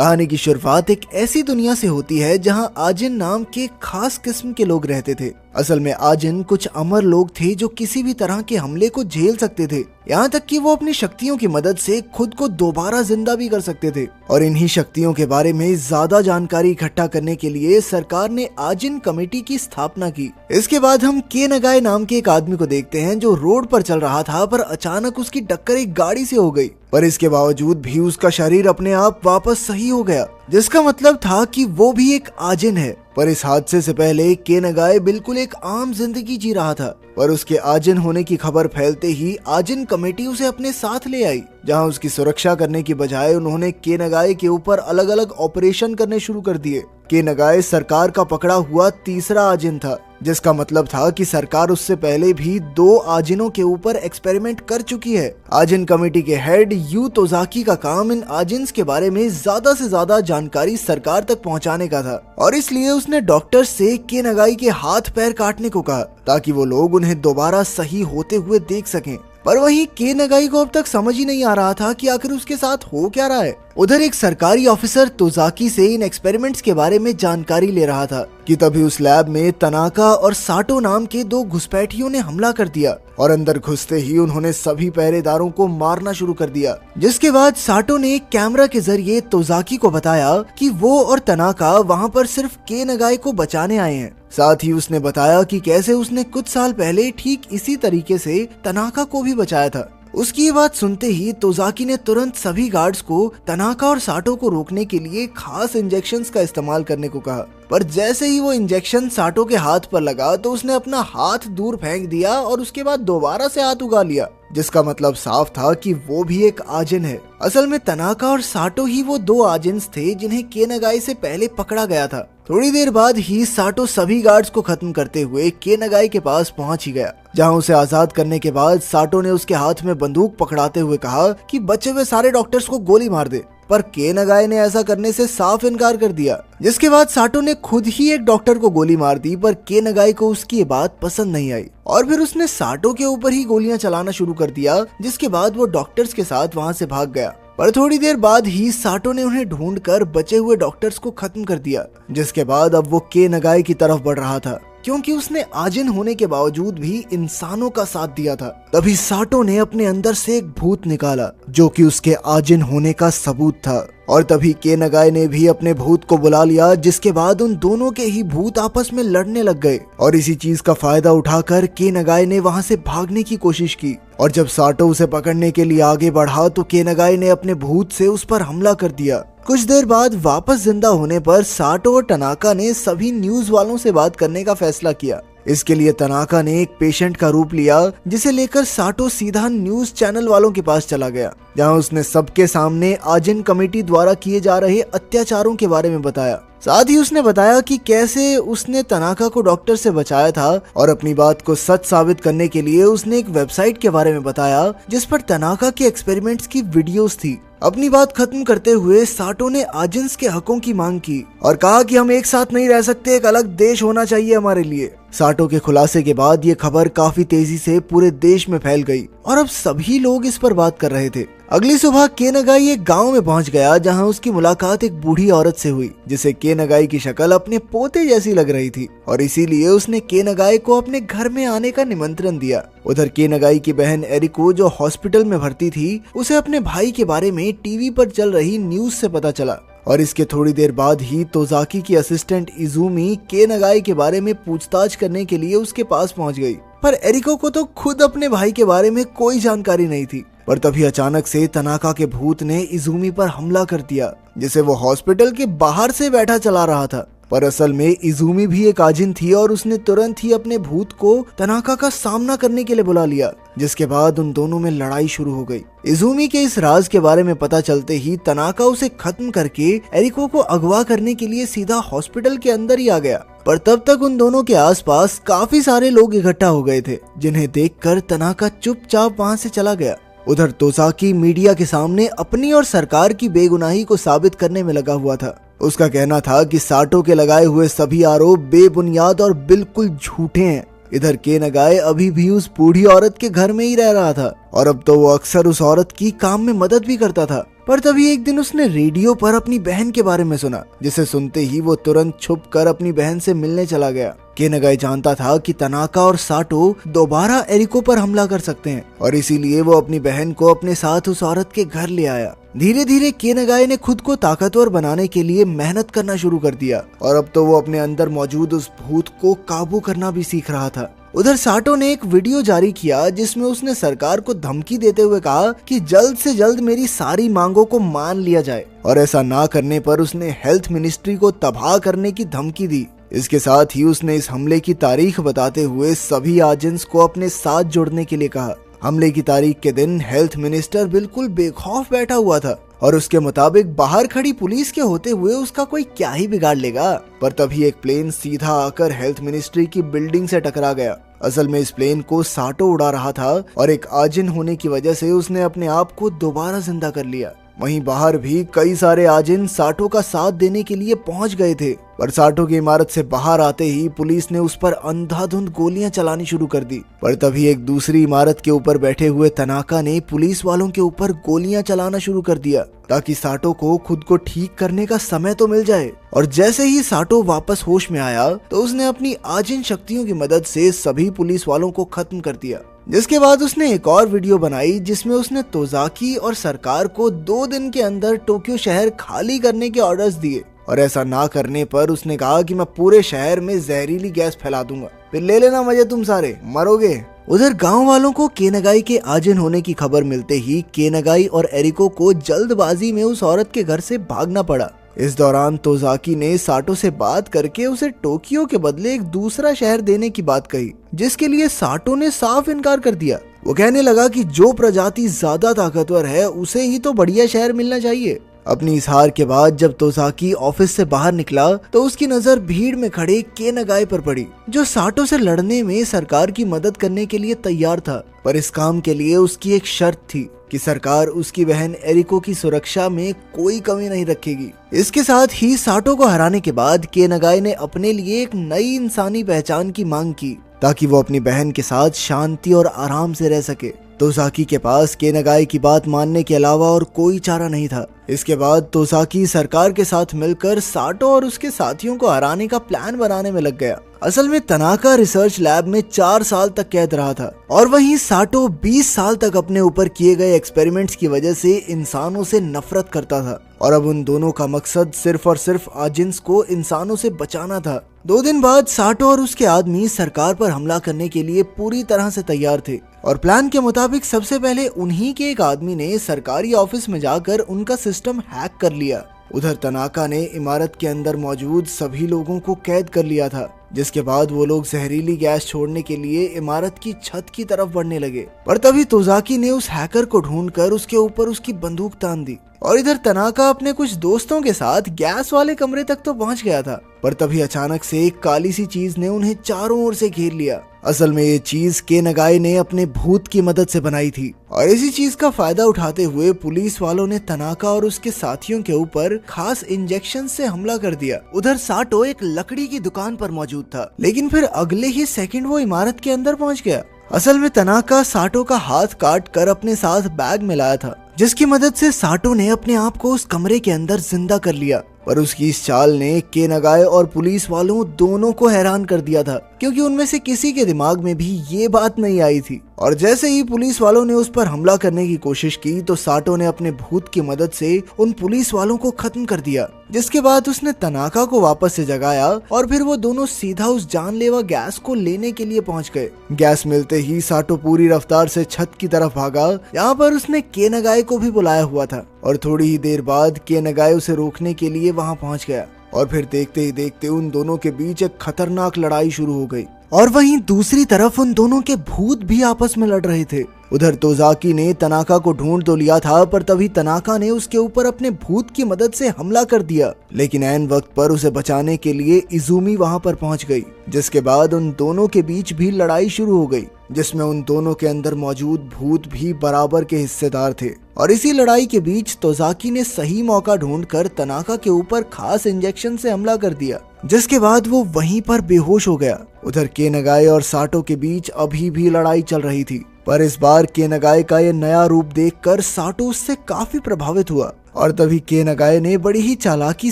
कहानी की शुरुआत एक ऐसी दुनिया से होती है जहां आजिन नाम के खास किस्म के लोग रहते थे। असल में आजिन कुछ अमर लोग थे जो किसी भी तरह के हमले को झेल सकते थे, यहाँ तक कि वो अपनी शक्तियों की मदद से खुद को दोबारा जिंदा भी कर सकते थे। और इन्हीं शक्तियों के बारे में ज्यादा जानकारी इकट्ठा करने के लिए सरकार ने आजिन कमेटी की स्थापना की। इसके बाद हम के नगाए नाम के एक आदमी को देखते हैं जो रोड पर चल रहा था, पर अचानक उसकी टक्कर एक गाड़ी से हो गई। पर इसके बावजूद भी उसका शरीर अपने आप वापस सही हो गया, जिसका मतलब था कि वो भी एक आजिन है। पर इस हादसे से पहले के नगाए बिल्कुल एक आम जिंदगी जी रहा था। पर उसके आजिन होने की खबर फैलते ही आजिन कमेटी उसे अपने साथ ले आई, जहां उसकी सुरक्षा करने की बजाय उन्होंने के नगाए के ऊपर अलग अलग ऑपरेशन करने शुरू कर दिए। के नगाए सरकार का पकड़ा हुआ तीसरा आजिन था, जिसका मतलब था कि सरकार उससे पहले भी 2 आजिनों के ऊपर एक्सपेरिमेंट कर चुकी है। आजिन कमेटी के हेड यू तोजाकी का काम इन आजिन्स के बारे में ज्यादा से ज्यादा जानकारी सरकार तक पहुंचाने का था, और इसलिए उसने डॉक्टर से के नगाई के हाथ पैर काटने को कहा ताकि वो लोग उन्हें दोबारा सही होते हुए देख सकें। पर वहीं के नगाई को अब तक समझ ही नहीं आ रहा था कि आखिर उसके साथ हो क्या रहा है। उधर एक सरकारी ऑफिसर तोजाकी से इन एक्सपेरिमेंट्स के बारे में जानकारी ले रहा था कि तभी उस लैब में तनाका और साटो नाम के 2 घुसपैठियों ने हमला कर दिया, और अंदर घुसते ही उन्होंने सभी पहरेदारों को मारना शुरू कर दिया। जिसके बाद साटो ने कैमरा के जरिए तोजाकी को बताया कि वो और तनाका वहाँ पर सिर्फ के नगाई को बचाने आए हैं। साथ ही उसने बताया कि कैसे उसने कुछ साल पहले ठीक इसी तरीके से तनाका को भी बचाया था। उसकी ये बात सुनते ही तोजाकी ने तुरंत सभी गार्ड्स को तनाका और साटो को रोकने के लिए खास इंजेक्शंस का इस्तेमाल करने को कहा। पर जैसे ही वो इंजेक्शन साटो के हाथ पर लगा तो उसने अपना हाथ दूर फेंक दिया और उसके बाद दोबारा से हाथ उगा लिया, जिसका मतलब साफ था कि वो भी एक आजिन है। असल में तनाका और साटो ही वो 2 आजिन्स थे जिन्हें के नगाई से पहले पकड़ा गया था। थोड़ी देर बाद ही साटो सभी गार्ड्स को खत्म करते हुए के नगाई के पास पहुंच ही गया, जहां उसे आजाद करने के बाद साटो ने उसके हाथ में बंदूक पकड़ाते हुए कहा कि बचे हुए सारे डॉक्टर्स को गोली मार दे। पर के नगाई ने ऐसा करने से साफ इनकार कर दिया, जिसके बाद साटो ने खुद ही एक डॉक्टर को गोली मार दी। पर के नगाई को उसकी ये बात पसंद नहीं आई और फिर उसने साटो के ऊपर ही गोलियां चलाना शुरू कर दिया, जिसके बाद वो डॉक्टर्स के साथ वहां से भाग गया। पर थोड़ी देर बाद ही साटो ने उन्हें ढूंढकर बचे हुए डॉक्टर्स को खत्म कर दिया, जिसके बाद अब वो के नगाई की तरफ बढ़ रहा था, क्योंकि उसने आजिन होने के बावजूद भी इंसानों का साथ दिया था। तभी साटो ने अपने अंदर से एक भूत निकाला जो कि उसके आजिन होने का सबूत था, और तभी के नगाई ने भी अपने भूत को बुला लिया, जिसके बाद उन दोनों के ही भूत आपस में लड़ने लग गए। और इसी चीज का फायदा उठाकर के नगाई ने वहां से भागने की कोशिश की, और जब साटो उसे पकड़ने के लिए आगे बढ़ा तो के नगाई ने अपने भूत से उस पर हमला कर दिया। कुछ देर बाद वापस जिंदा होने पर साटो और तनाका ने सभी न्यूज वालों से बात करने का फैसला किया। इसके लिए तनाका ने एक पेशेंट का रूप लिया, जिसे लेकर साटो सीधा न्यूज चैनल वालों के पास चला गया, जहां उसने सबके सामने आजिन कमेटी द्वारा किए जा रहे अत्याचारों के बारे में बताया। साथ ही उसने बताया कि कैसे उसने तनाका को डॉक्टर से बचाया था, और अपनी बात को सच साबित करने के लिए उसने एक वेबसाइट के बारे में बताया जिस पर तनाका के एक्सपेरिमेंट्स की वीडियोस थी। अपनी बात खत्म करते हुए साटो ने आजिन्स के हकों की मांग की और कहा कि हम एक साथ नहीं रह सकते, एक अलग देश होना चाहिए हमारे लिए। साटो के खुलासे के बाद ये खबर काफी तेजी से पूरे देश में फैल गई और अब सभी लोग इस पर बात कर रहे थे। अगली सुबह के नगाई एक गांव में पहुंच गया, जहां उसकी मुलाकात एक बूढ़ी औरत से हुई, जिसे के नगाई की शक्ल अपने पोते जैसी लग रही थी, और इसीलिए उसने के नगाई को अपने घर में आने का निमंत्रण दिया। उधर के नगाई की बहन एरिको, जो हॉस्पिटल में भर्ती थी, उसे अपने भाई के बारे में टीवी पर चल रही न्यूज से पता चला, और इसके थोड़ी देर बाद ही तोजाकी की असिस्टेंट इजुमी के नगाई के बारे में पूछताछ करने के लिए उसके पास पहुंच गई। पर एरिको को तो खुद अपने भाई के बारे में कोई जानकारी नहीं थी। पर तभी अचानक से तनाका के भूत ने इजुमी पर हमला कर दिया, जिसे वो हॉस्पिटल के बाहर से बैठा चला रहा था। पर असल में इजुमी भी एक आजिन थी, और उसने तुरंत ही अपने भूत को तनाका का सामना करने के लिए बुला लिया, जिसके बाद उन दोनों में लड़ाई शुरू हो गई। इजुमी के इस राज के बारे में पता चलते ही तनाका उसे खत्म करके एरिको को अगवा करने के लिए सीधा हॉस्पिटल के अंदर ही आ गया। पर तब तक उन दोनों के आसपास काफी सारे लोग इकट्ठा हो गए थे, जिन्हें देखकर तनाका चुपचाप वहां से चला गया। उधर तोजाकी मीडिया के सामने अपनी और सरकार की बेगुनाही को साबित करने में लगा हुआ था। उसका कहना था कि साटो के लगाए हुए सभी आरोप बेबुनियाद और बिल्कुल झूठे हैं। इधर के नगाए अभी भी उस बूढ़ी औरत के घर में ही रह रहा था और अब तो वो अक्सर उस औरत की काम में मदद भी करता था। पर तभी एक दिन उसने रेडियो पर अपनी बहन के बारे में सुना, जिसे सुनते ही वो तुरंत छुप कर अपनी बहन से मिलने चला गया। के नगाई जानता था कि तनाका और साटो दोबारा एरिको पर हमला कर सकते हैं और इसीलिए वो अपनी बहन को अपने साथ उस औरत के घर ले आया। धीरे धीरे के नगाई ने खुद को ताकतवर बनाने के लिए मेहनत करना शुरू कर दिया और अब तो वो अपने अंदर मौजूद उस भूत को काबू करना भी सीख रहा था। उधर साटो ने एक वीडियो जारी किया जिसमें उसने सरकार को धमकी देते हुए कहा कि जल्द से जल्द मेरी सारी मांगों को मान लिया जाए और ऐसा ना करने पर उसने हेल्थ मिनिस्ट्री को तबाह करने की धमकी दी। इसके साथ ही उसने इस हमले की तारीख बताते हुए सभी एजेंट्स को अपने साथ जुड़ने के लिए कहा। हमले की तारीख के दिन हेल्थ मिनिस्टर बिल्कुल बेखौफ बैठा हुआ था और उसके मुताबिक बाहर खड़ी पुलिस के होते हुए उसका कोई क्या ही बिगाड़ लेगा। पर तभी एक प्लेन सीधा आकर हेल्थ मिनिस्ट्री की बिल्डिंग से टकरा गया। असल में इस प्लेन को साटो उड़ा रहा था और एक आजिन होने की वजह से उसने अपने आप को दोबारा जिंदा कर लिया। वहीं बाहर भी कई सारे आजिन साटो का साथ देने के लिए पहुंच गए थे, पर साटो की इमारत से बाहर आते ही पुलिस ने उस पर अंधाधुंध गोलियां चलानी शुरू कर दी। पर तभी एक दूसरी इमारत के ऊपर बैठे हुए तनाका ने पुलिस वालों के ऊपर गोलियां चलाना शुरू कर दिया ताकि साटो को खुद को ठीक करने का समय तो मिल जाए। और जैसे ही साटो वापस होश में आया तो उसने अपनी आजिन शक्तियों की मदद से सभी पुलिस वालों को खत्म कर दिया। जिसके बाद उसने एक और वीडियो बनाई जिसमें उसने तोजाकी और सरकार को 2 दिन के अंदर टोक्यो शहर खाली करने के ऑर्डर्स दिए और ऐसा ना करने पर उसने कहा कि मैं पूरे शहर में जहरीली गैस फैला दूंगा, फिर ले लेना मजे, तुम सारे मरोगे। उधर गांव वालों को केनगाई के आजिन होने की खबर मिलते ही केनगाई और एरिको को जल्दबाजी में उस औरत के घर से भागना पड़ा। इस दौरान तोजाकी ने साटो से बात करके उसे टोक्यो के बदले एक दूसरा शहर देने की बात कही, जिसके लिए साटो ने साफ इनकार कर दिया। वो कहने लगा कि जो प्रजाति ज्यादा ताकतवर है उसे ही तो बढ़िया शहर मिलना चाहिए। अपनी इस हार के बाद जब तोजाकी ऑफिस से बाहर निकला तो उसकी नजर भीड़ में खड़े केनगाई पर पड़ी, जो साटो से लड़ने में सरकार की मदद करने के लिए तैयार था। पर इस काम के लिए उसकी एक शर्त थी कि सरकार उसकी बहन एरिको की सुरक्षा में कोई कमी नहीं रखेगी। इसके साथ ही साटो को हराने के बाद केनगाई ने अपने लिए एक नई इंसानी पहचान की मांग की ताकि वो अपनी बहन के साथ शांति और आराम से रह सके। तोसाकी के पास केनगाई की बात मानने के अलावा और कोई चारा नहीं था। इसके बाद तोसाकी सरकार के साथ मिलकर साटो और उसके साथियों को हराने का प्लान बनाने में लग गया। असल में तनाका रिसर्च लैब में 4 साल तक कैद रहा था और वहीं साटो 20 साल तक अपने ऊपर किए गए एक्सपेरिमेंट्स की वजह से इंसानों से नफरत करता था और अब उन दोनों का मकसद सिर्फ और सिर्फ आजिन्स को इंसानों से बचाना था। 2 दिन बाद साटो और उसके आदमी सरकार पर हमला करने के लिए पूरी तरह से तैयार थे और प्लान के मुताबिक सबसे पहले उन्हीं के एक आदमी ने सरकारी ऑफिस में जाकर उनका सिस्टम हैक कर लिया। उधर तनाका ने इमारत के अंदर मौजूद सभी लोगों को कैद कर लिया था, जिसके बाद वो लोग जहरीली गैस छोड़ने के लिए इमारत की छत की तरफ बढ़ने लगे। पर तभी तोजाकी ने उस हैकर को ढूंढकर उसके ऊपर उसकी बंदूक तान दी और इधर तनाका अपने कुछ दोस्तों के साथ गैस वाले कमरे तक तो पहुंच गया था। पर तभी अचानक से एक काली सी चीज ने उन्हें चारों ओर से घेर लिया। असल में ये चीज केनगाई ने अपने भूत की मदद से बनाई थी और इसी चीज का फायदा उठाते हुए पुलिस वालों ने तनाका और उसके साथियों के ऊपर खास इंजेक्शन से हमला कर दिया। उधर साटो एक लकड़ी की दुकान पर मौजूद था, लेकिन फिर अगले ही सेकंड वो इमारत के अंदर पहुंच गया। असल में तनाका साटो का हाथ काट कर अपने साथ बैग में लाया था, जिसकी मदद से साटो ने अपने आप को उस कमरे के अंदर जिंदा कर लिया। पर उसकी इस चाल ने केनगाई और पुलिस वालों दोनों को हैरान कर दिया था, क्योंकि उनमें से किसी के दिमाग में भी ये बात नहीं आई थी। और जैसे ही पुलिस वालों ने उस पर हमला करने की कोशिश की तो साटो ने अपने भूत की मदद से उन पुलिस वालों को खत्म कर दिया। जिसके बाद उसने तनाका को वापस से जगाया और फिर वो दोनों सीधा उस जानलेवा गैस को लेने के लिए पहुंच गए। गैस मिलते ही साटो पूरी रफ्तार से छत की तरफ भागा। यहाँ पर उसने केनगाई को भी बुलाया हुआ था और थोड़ी ही देर बाद केनगाई उसे रोकने के लिए वहाँ पहुँच गया और फिर देखते ही देखते उन दोनों के बीच एक खतरनाक लड़ाई शुरू हो गई। और वहीं दूसरी तरफ उन दोनों के भूत भी आपस में लड़ रहे थे। उधर तोजाकी ने तनाका को ढूंढ तो लिया था, पर तभी तनाका ने उसके ऊपर अपने भूत की मदद से हमला कर दिया, लेकिन ऐन वक्त पर उसे बचाने के लिए इजुमी वहां पर पहुंच गई। जिसके बाद उन दोनों के बीच भी लड़ाई शुरू हो गई, जिसमें उन दोनों के अंदर मौजूद भूत भी बराबर के हिस्सेदार थे। और इसी लड़ाई के बीच तोजाकी ने सही मौका ढूंढकर तनाका के ऊपर खास इंजेक्शन से हमला कर दिया। जिसके बाद वो वहीं पर बेहोश हो गया। उधर केनागाए और साटो के बीच अभी भी लड़ाई चल रही थी, पर इस बार केनागाए का ये नया रूप देखकर साटो उससे काफी प्रभावित हुआ और तभी केनागाए ने बड़ी ही चालाकी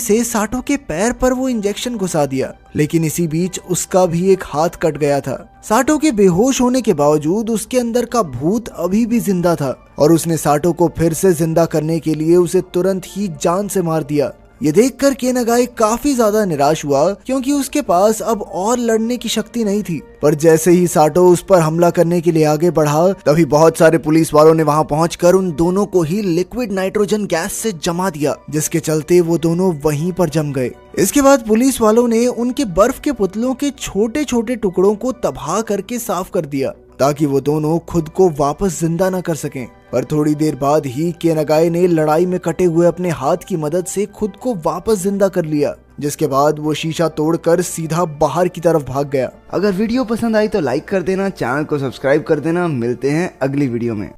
से साटो के पैर पर वो इंजेक्शन घुसा दिया। लेकिन इसी बीच उसका भी एक हाथ कट गया था। साटो के बेहोश होने के बावजूद उसके अंदर का भूत अभी भी जिंदा था और उसने साटो को फिर से जिंदा करने के लिए उसे तुरंत ही जान से मार दिया। ये देखकर केनागाए काफी ज्यादा निराश हुआ क्योंकि उसके पास अब और लड़ने की शक्ति नहीं थी। पर जैसे ही साटो उस पर हमला करने के लिए आगे बढ़ा तभी बहुत सारे पुलिस वालों ने वहां पहुंचकर उन दोनों को ही लिक्विड नाइट्रोजन गैस से जमा दिया, जिसके चलते वो दोनों वहीं पर जम गए। इसके बाद पुलिस वालों ने उनके बर्फ के पुतलों के छोटे छोटे टुकड़ों को तबाह करके साफ कर दिया ताकि वो दोनों खुद को वापस जिंदा न कर सकें। पर थोड़ी देर बाद ही केनागाए ने लड़ाई में कटे हुए अपने हाथ की मदद से खुद को वापस जिंदा कर लिया, जिसके बाद वो शीशा तोड़कर सीधा बाहर की तरफ भाग गया। अगर वीडियो पसंद आई तो लाइक कर देना, चैनल को सब्सक्राइब कर देना। मिलते हैं अगली वीडियो में।